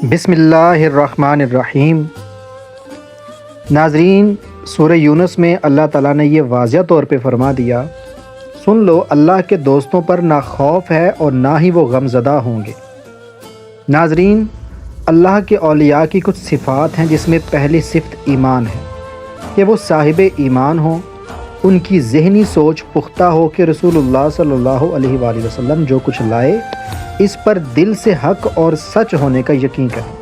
بسم اللہ الرحمن الرحیم۔ ناظرین، سورہ یونس میں اللہ تعالیٰ نے یہ واضح طور پہ فرما دیا، سن لو اللہ کے دوستوں پر نہ خوف ہے اور نہ ہی وہ غم زدہ ہوں گے۔ ناظرین، اللہ کے اولیاء کی کچھ صفات ہیں جس میں پہلی صفت ایمان ہے کہ وہ صاحب ایمان ہوں، ان کی ذہنی سوچ پختہ ہو کہ رسول اللہ صلی اللہ علیہ وآلہ وسلم جو کچھ لائے اس پر دل سے حق اور سچ ہونے کا یقین کریں۔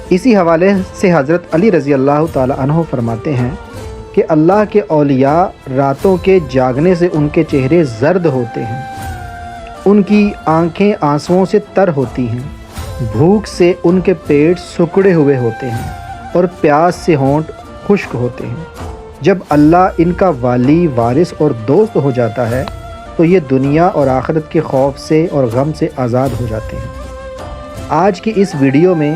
اسی حوالے سے حضرت علی رضی اللہ تعالی عنہ فرماتے ہیں کہ اللہ کے اولیاء راتوں کے جاگنے سے ان کے چہرے زرد ہوتے ہیں، ان کی آنکھیں آنسوؤں سے تر ہوتی ہیں، بھوک سے ان کے پیٹ سکڑے ہوئے ہوتے ہیں اور پیاس سے ہونٹ خشک ہوتے ہیں۔ جب اللہ ان کا والی، وارث اور دوست ہو جاتا ہے تو یہ دنیا اور آخرت کے خوف سے اور غم سے آزاد ہو جاتے ہیں۔ آج کی اس ویڈیو میں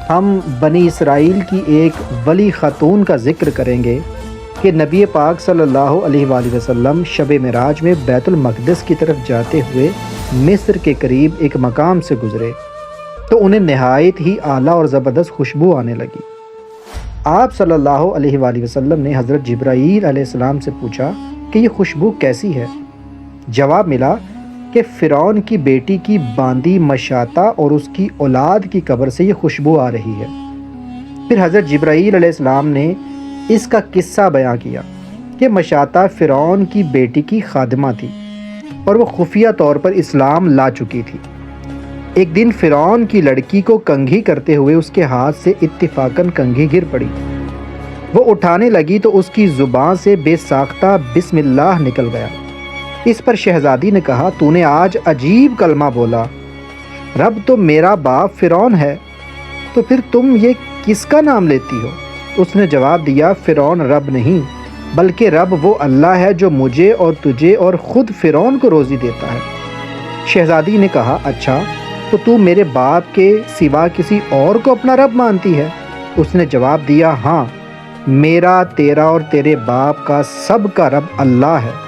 ہم بنی اسرائیل کی ایک ولی خاتون کا ذکر کریں گے کہ نبی پاک صلی اللہ علیہ وآلہ وسلم شب معراج میں بیت المقدس کی طرف جاتے ہوئے مصر کے قریب ایک مقام سے گزرے تو انہیں نہایت ہی اعلیٰ اور زبردست خوشبو آنے لگی۔ آپ صلی اللہ علیہ وآلہ وسلم نے حضرت جبرائیل علیہ السلام سے پوچھا کہ یہ خوشبو کیسی ہے؟ جواب ملا کہ فرعون کی بیٹی کی باندی مشاطہ اور اس کی اولاد کی قبر سے یہ خوشبو آ رہی ہے۔ پھر حضرت جبرائیل علیہ السلام نے اس کا قصہ بیان کیا کہ مشاطہ فرعون کی بیٹی کی خادمہ تھی اور وہ خفیہ طور پر اسلام لا چکی تھی۔ ایک دن فرعون کی لڑکی کو کنگھی کرتے ہوئے اس کے ہاتھ سے اتفاقاً کنگھی گر پڑی۔ وہ اٹھانے لگی تو اس کی زبان سے بے ساختہ بسم اللہ نکل گیا۔ اس پر شہزادی نے کہا، تو نے آج عجیب کلمہ بولا، رب تو میرا باپ فرعون ہے، تو پھر تم یہ کس کا نام لیتی ہو؟ اس نے جواب دیا، فرعون رب نہیں بلکہ رب وہ اللہ ہے جو مجھے اور تجھے اور خود فرعون کو روزی دیتا ہے۔ شہزادی نے کہا، اچھا تو تو میرے باپ کے سوا کسی اور کو اپنا رب مانتی ہے؟ اس نے جواب دیا، ہاں، میرا، تیرا اور تیرے باپ کا سب کا رب اللہ ہے۔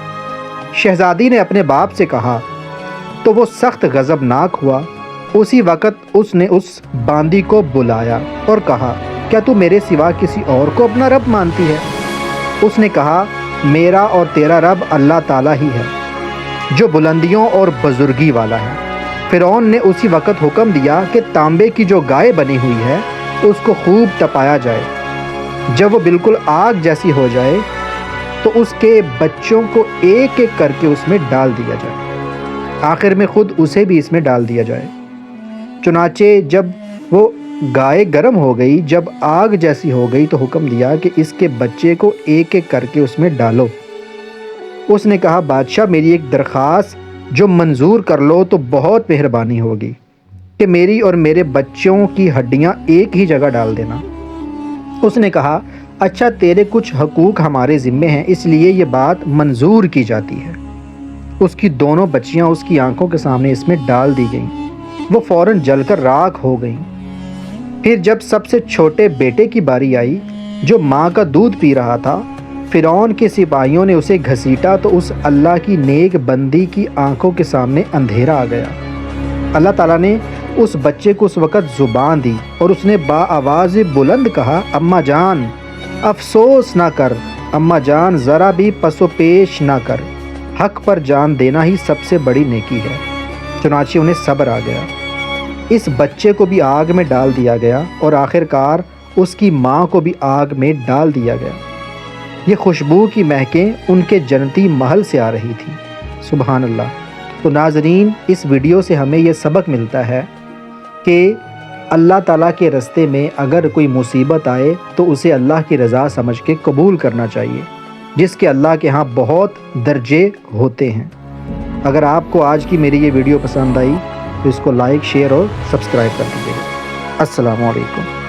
شہزادی نے اپنے باپ سے کہا تو وہ سخت غضبناک ہوا۔ اسی وقت اس نے اس باندی کو بلایا اور کہا، کیا تو میرے سوا کسی اور کو اپنا رب مانتی ہے؟ اس نے کہا، میرا اور تیرا رب اللہ تعالیٰ ہی ہے جو بلندیوں اور بزرگی والا ہے۔ فرعون نے اسی وقت حکم دیا کہ تانبے کی جو گائے بنی ہوئی ہے اس کو خوب تپایا جائے۔ جب وہ بالکل آگ جیسی ہو جائے تو اس کے بچوں کو ایک ایک کر کے اس میں ڈال دیا جائے، آخر میں خود اسے بھی اس میں ڈال دیا جائے۔ چنانچہ جب وہ گائے گرم ہو گئی، جب آگ جیسی ہو گئی تو حکم دیا کہ اس کے بچے کو ایک ایک کر کے اس میں ڈالو۔ اس نے کہا، بادشاہ میری ایک درخواست جو منظور کر لو تو بہت مہربانی ہوگی کہ میری اور میرے بچوں کی ہڈیاں ایک ہی جگہ ڈال دینا۔ اس نے کہا، اچھا تیرے کچھ حقوق ہمارے ذمے ہیں اس لیے یہ بات منظور کی جاتی ہے۔ اس کی دونوں بچیاں اس کی آنکھوں کے سامنے اس میں ڈال دی گئیں، وہ فوراً جل کر راکھ ہو گئیں۔ پھر جب سب سے چھوٹے بیٹے کی باری آئی جو ماں کا دودھ پی رہا تھا، فرعون کے سپاہیوں نے اسے گھسیٹا تو اس اللہ کی نیک بندی کی آنکھوں کے سامنے اندھیرا آ گیا۔ اللہ تعالیٰ نے اس بچے کو اس وقت زبان دی اور اس نے با آواز بلند کہا، اماں جان افسوس نہ کر، اماں جان ذرا بھی پس و پیش نہ کر، حق پر جان دینا ہی سب سے بڑی نیکی ہے۔ چنانچہ انہیں صبر آ گیا۔ اس بچے کو بھی آگ میں ڈال دیا گیا اور آخر کار اس کی ماں کو بھی آگ میں ڈال دیا گیا۔ یہ خوشبو کی مہکیں ان کے جنتی محل سے آ رہی تھی۔ سبحان اللہ۔ تو ناظرین، اس ویڈیو سے ہمیں یہ سبق ملتا ہے کہ اللہ تعالیٰ کے راستے میں اگر کوئی مصیبت آئے تو اسے اللہ کی رضا سمجھ کے قبول کرنا چاہیے، جس کے اللہ کے ہاں بہت درجے ہوتے ہیں۔ اگر آپ کو آج کی میری یہ ویڈیو پسند آئی تو اس کو لائک، شیئر اور سبسکرائب کر دیجیے گا۔ السلام علیکم۔